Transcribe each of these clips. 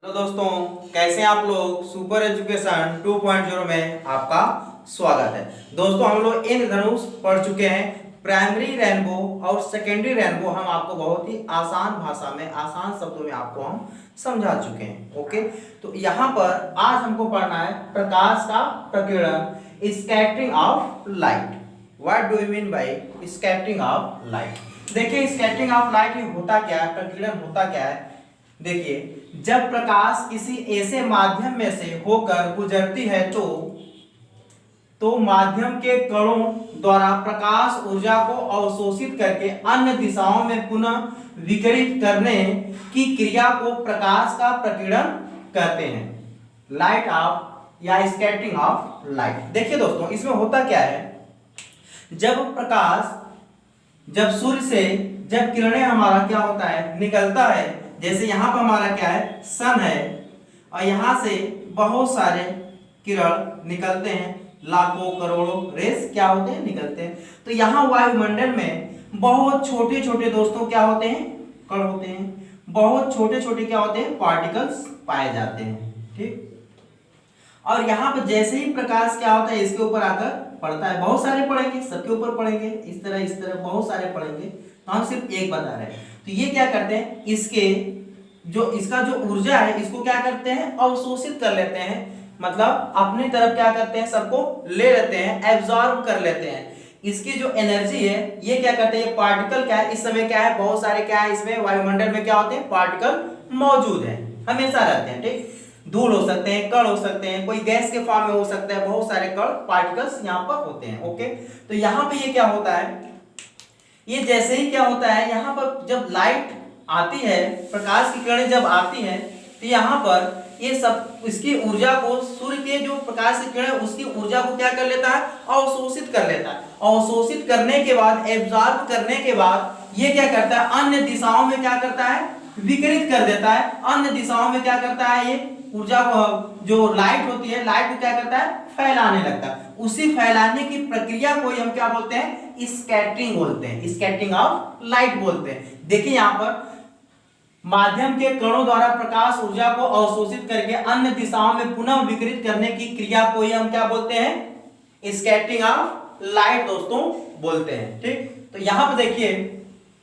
Hello दोस्तों, कैसे हैं आप लोग। सुपर एजुकेशन 2.0 में आपका स्वागत है। दोस्तों, हम लोग इंद्रधनुष पढ़ चुके हैं। प्राइमरी रेनबो और सेकेंडरी रेनबो हम आपको बहुत ही आसान भाषा में, आसान शब्दों में आपको हम समझा चुके हैं। ओके, तो यहाँ पर आज हमको पढ़ना है प्रकाश का प्रकीर्णन, scattering of light. What do you mean by scattering of light. देखिए, स्कैटरिंग ऑफ लाइट होता क्या है, प्रकीर्णन होता क्या है। देखिए, जब प्रकाश किसी ऐसे माध्यम में से होकर गुजरती है तो माध्यम के कणों द्वारा प्रकाश ऊर्जा को अवशोषित करके अन्य दिशाओं में पुनः विकिरित करने की क्रिया को प्रकाश का प्रकीर्णन कहते हैं। लाइट ऑफ या स्कैटरिंग ऑफ लाइट। देखिए दोस्तों, इसमें होता क्या है, जब प्रकाश, जब सूर्य से जब किरणें हमारा क्या होता है निकलता है, जैसे यहाँ पर हमारा क्या है सन है और यहाँ से बहुत सारे किरण निकलते हैं, लाखों करोड़ों रेस क्या होते हैं निकलते हैं। तो यहाँ वायुमंडल में बहुत छोटे छोटे दोस्तों क्या होते हैं, कण होते हैं। बहुत छोटे छोटे क्या होते हैं, पार्टिकल्स पाए जाते हैं। ठीक, और यहाँ पर जैसे ही प्रकाश क्या होता है इसके ऊपर आकर पड़ता है, बहुत सारे पढ़ेंगे, सबके ऊपर पढ़ेंगे, इस तरह बहुत सारे पढ़ेंगे, तो हम सिर्फ एक बता रहे हैं। तो ये क्या करते हैं, इसका जो ऊर्जा है इसको क्या करते हैं, अवशोषित कर लेते हैं। मतलब अपनी तरफ क्या करते हैं, सबको ले लेते हैं, एब्जॉर्ब कर लेते हैं। इसकी जो एनर्जी है ये क्या करते हैं, ये पार्टिकल क्या है, इस समय क्या है, बहुत सारे क्या है इसमें वायुमंडल में क्या होते हैं, पार्टिकल मौजूद है, हमेशा रहते हैं। ठीक, धूल हो सकते हैं, कण हो सकते हैं, कोई गैस के फॉर्म में हो सकता है, बहुत सारे कण पार्टिकल्स यहाँ पर होते हैं। ओके, तो यहाँ पे ये क्या होता है, ये जैसे ही क्या होता है, यहाँ पर जब लाइट आती है, प्रकाश की किरणें जब आती हैं, तो यहाँ पर ये सब इसकी ऊर्जा को, सूर्य के जो प्रकाश की किरण उसकी ऊर्जा को क्या कर लेता है, अवशोषित कर लेता है। अवशोषित करने के बाद, एब्जॉर्ब करने के बाद ये क्या करता है, अन्य दिशाओं में क्या करता है, विकिरित कर देता है। अन्य दिशाओं में क्या करता है, ये ऊर्जा को, जो लाइट होती है, लाइट को क्या करता है, फैलाने लगता है। उसी फैलाने की प्रक्रिया को हम क्या बोलते हैं, स्कैटरिंग बोलते हैं, स्कैटरिंग ऑफ लाइट बोलते हैं। देखिए, यहाँ पर माध्यम के कणों द्वारा प्रकाश ऊर्जा को अवशोषित करके अन्य दिशाओं में पुनः विकिरित करने की क्रिया को ही हम क्या बोलते हैं, स्कैटरिंग ऑफ लाइट दोस्तों बोलते हैं। ठीक, तो यहाँ पर देखिए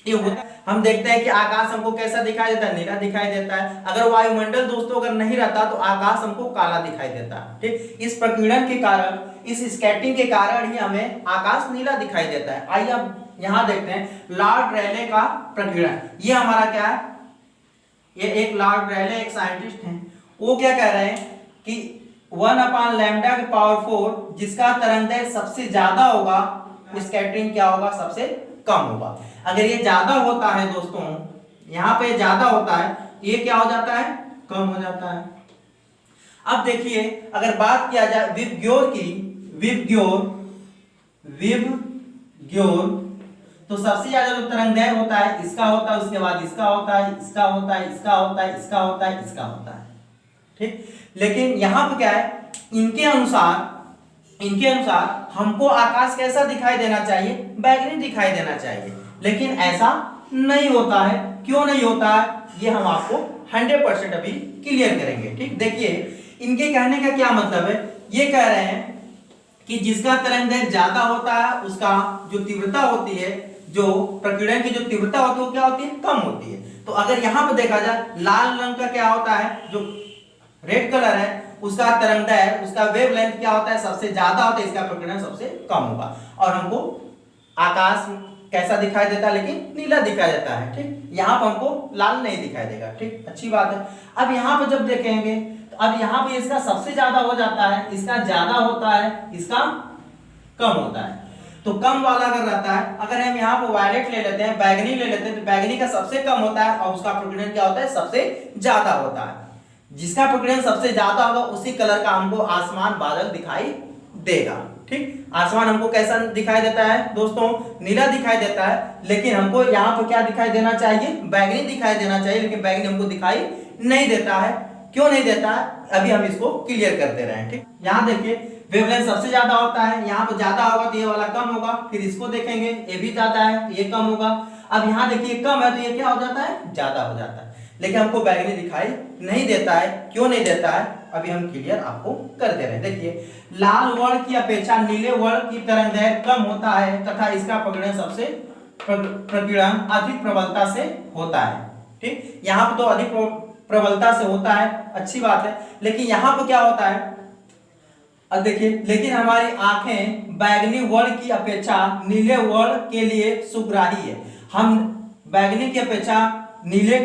ये होता है, हम देखते हैं कि आकाश हमको कैसा दिखाई देता है, नीला दिखाई देता है। अगर वायुमंडल दोस्तों अगर नहीं रहता तो आकाश हमको काला दिखाई देता है। ठीक, इस प्रकीर्णन के कारण, इस स्कैटरिंग के कारण ही हमें आकाश नीला दिखाई देता है। आइए अब यहाँ देखते हैं लॉर्ड रेले का प्रकीर्णन। ये हमारा क्या है, ये एक लॉर्ड रेले एक साइंटिस्ट हैं, वो क्या कह रहे हैं कि 1/λ⁴ जिसका तरंगदैर्घ्य सबसे ज्यादा होगा, स्कैटरिंग क्या होगा, सबसे कम होगा। अगर ये ज्यादा होता है दोस्तों, यहाँ पे ज्यादा होता है, ये क्या हो जाता है, कम हो जाता है। अब देखिए, अगर बात किया जाए विबग्योर की, विबग्योर तो सबसे ज्यादा जो तरंगदैर्घ्य होता है इसका होता है, उसके बाद इसका होता है, इसका होता है, इसका होता है, इसका होता है, इसका होता है। ठीक, लेकिन यहाँ पे क्या है, इनके अनुसार हमको आकाश कैसा दिखाई देना चाहिए, बैगनी दिखाई देना चाहिए, लेकिन ऐसा नहीं होता है। क्यों नहीं होता है, ये हम आपको 100% अभी क्लियर करेंगे। ठीक, देखिए इनके कहने का क्या मतलब है, ये कह रहे हैं कि जिसका तरंगदैर्घ्य ज्यादा होता है उसका जो तीव्रता होती है, जो प्रकीर्णन की जो तीव्रता होती है वो क्या होती है, कम होती है। तो अगर यहाँ पे देखा जाए, लाल रंग का क्या होता है, जो रेड कलर है उसका तरंगदैर्घ्य, उसका वेवलेंथ क्या होता है, सबसे ज्यादा होता है, इसका प्रकीर्णन सबसे कम होगा। और हमको आकाश कैसा दिखाई देता है, लेकिन नीला दिखाई देता है। ठीक, यहाँ पर हमको लाल नहीं दिखाई देगा। ठीक, अच्छी बात है। अब यहाँ पे जब देखेंगे तो अब यहाँ पे इसका सबसे ज्यादा हो जाता है, इसका ज्यादा होता है, इसका कम होता है। तो कम वाला अगर रहता है, अगर हम यहाँ पे वायलेट ले लेते हैं, बैगनी ले लेते हैं, तो बैगनी का सबसे कम होता है और उसका प्रकीर्णन क्या होता है, सबसे ज्यादा होता है। जिसका प्रकीर्णन सबसे ज्यादा होगा उसी कलर का हमको आसमान, बादल दिखाई देगा। ठीक, आसमान हमको कैसा दिखाई देता है दोस्तों, नीला दिखाई देता है, लेकिन हमको यहाँ पे क्या दिखाई देना चाहिए, बैगनी दिखाई देना चाहिए, लेकिन बैगनी हमको दिखाई नहीं देता है। क्यों नहीं देता है, अभी हम इसको क्लियर कर दे रहे हैं। ठीक, यहाँ देखिए वेवलेंथ सबसे ज्यादा होता है, यहाँ पे ज्यादा होगा तो ये वाला कम होगा, फिर इसको देखेंगे ये भी ज्यादा है तो ये कम होगा। अब यहाँ देखिए कम है तो ये क्या हो जाता है, ज्यादा हो जाता है। लेकिन हमको बैगनी दिखाई नहीं देता है। क्यों नहीं देता है अभी हम क्लियर आपको कर दे रहे हैं। देखिए, लाल वर्ण की अपेक्षा नीले वर्ण की तरंगदैर्घ्य कम होता है तथा इसका प्रकीर्णन सबसे प्रकीर्णन अधिक प्रबलता से होता है। ठीक, यहाँ पर तो अधिक प्रबलता से होता है, अच्छी बात है। लेकिन यहाँ पर क्या होता है, अब देखिए, लेकिन हमारी आंखें बैगनी वर्ण की अपेक्षा नीले वर्ण के लिए सुग्राही है। हम बैगनी की अपेक्षा नीले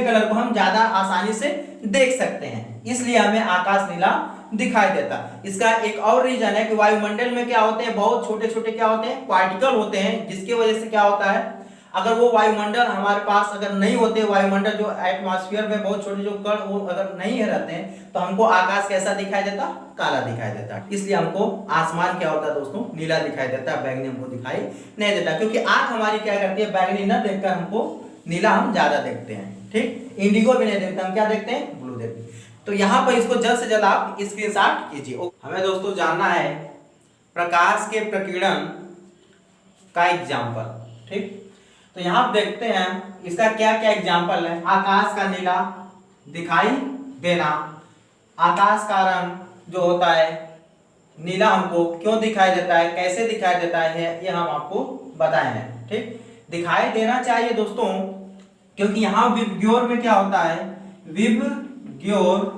कलर को हम ज्यादा आसानी से देख सकते हैं, इसलिए हमें आकाश नीला दिखाई देता। इसका एक और रीजन है कि वायुमंडल में क्या होते हैं, बहुत छोटे छोटे क्या होते हैं, पार्टिकल होते हैं, जिसकी वजह से क्या होता है, अगर वो वायुमंडल हमारे पास अगर नहीं होते, वायुमंडल जो एटमॉस्फेयर में बहुत छोटे जो कण वो अगर नहीं रहते हैं, तो हमको आकाश कैसा दिखाई देता, काला दिखाई देता। इसलिए हमको आसमान क्या होता है दोस्तों, नीला दिखाई देता है, बैगनी हमको दिखाई नहीं देता, क्योंकि आंख हमारी क्या करती है, बैगनी न देखकर हमको नीला हम ज्यादा देखते हैं। ठीक, इंडिगो भी नहीं देखते, हम क्या देखते हैं, ब्लू देखते हैं। तो यहाँ पर इसको जल्द से जल्द आप स्क्रीनशॉट कीजिए। हमें दोस्तों जानना है प्रकाश के प्रकीर्णन का एग्जाम्पल। ठीक, तो यहाँ आप देखते हैं इसका क्या क्या एग्जाम्पल है। आकाश का नीला दिखाई देना, आकाश का रंग जो होता है नीला हमको क्यों दिखाई देता है, कैसे दिखाई देता है, ये हम आपको बताए हैं। ठीक, दिखाई देना चाहिए दोस्तों, क्योंकि यहाँ विबग्योर में क्या होता है, विबग्योर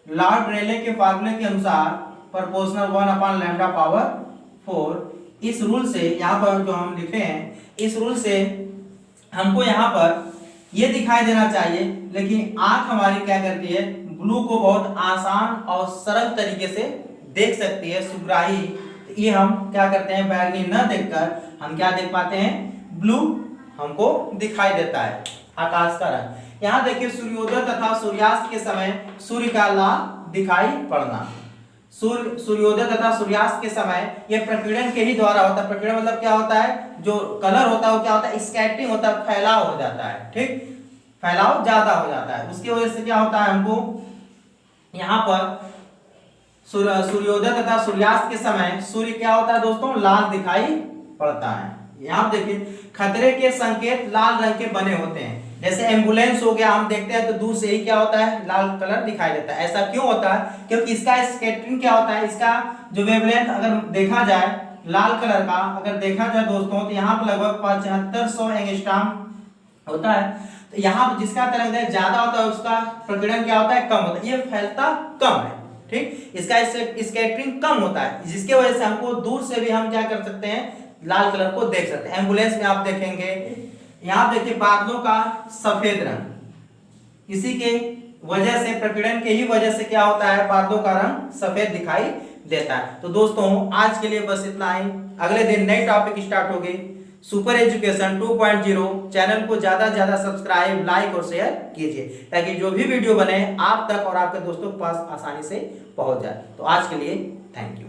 लॉर्ड रेले के फार्मूले के अनुसार प्रोपोर्शनल 1/λ/4, इस रूल से यहाँ पर जो हम लिखे हैं, इस रूल से हमको यहाँ पर ये दिखाई देना चाहिए, लेकिन आंख हमारी क्या करती है, ब्लू को बहुत आसान और सरल तरीके से देख सकती है, सुग्राही। ये हम क्या करते हैं, बैगनी न देखकर हम क्या देख पाते हैं, ब्लू हमको दिखाई देता है आकाश का रंग। यहाँ देखिए, सूर्योदय तथा सूर्यास्त के समय सूर्य का लाल दिखाई पड़ना, सूर्योदय तथा सूर्यास्त के समय यह प्रकीर्णन के ही द्वारा होता है। प्रकीर्णन मतलब क्या होता है, जो कलर होता है वो क्या होता है, स्कैटरिंग होता है, फैलाव हो जाता है। ठीक, फैलाव ज्यादा हो जाता है, उसकी वजह से क्या होता है, हमको यहाँ पर सूर्योदय तथा सूर्यास्त के समय सूर्य क्या होता है दोस्तों, लाल दिखाई पड़ता है। यहाँ देखिए, खतरे के संकेत लाल रंग के बने होते हैं, जैसे एम्बुलेंस हो गया, हम देखते हैं तो दूर से ही क्या होता है, लाल कलर दिखाई देता है। ऐसा क्यों होता है, क्योंकि इसका स्कैटरिंग क्या होता है, इसका जो वेवलेंथ अगर देखा जाए लाल कलर का अगर देखा जाए दोस्तों, तो यहाँ पर लगभग 7500 एंगस्ट्रॉम होता है। तो यहाँ जिसका तरंगदैर्घ्य ज्यादा होता है उसका प्रकीर्णन क्या होता है, कम होता है, ये फैलता कम है। ठीक, इसका स्कैटरिंग कम होता है, जिसके वजह से हमको दूर से भी हम क्या कर सकते हैं, लाल कलर को देख सकते हैं। एम्बुलेंस में आप देखेंगे, यहाँ देखिए बादलों का सफेद रंग, इसी के वजह से प्रकीर्णन के ही वजह से क्या होता है, बादलों का रंग सफेद दिखाई देता है। तो दोस्तों आज के लिए बस इतना ही, अगले दिन नई टॉपिक स्टार्ट होगी, सुपर एजुकेशन 2.0। चैनल को ज्यादा से ज्यादा सब्सक्राइब, लाइक और शेयर कीजिए, ताकि जो भी वीडियो बने आप तक और आपके दोस्तों के पास आसानी से पहुंच जाए। तो आज के लिए थैंक यू।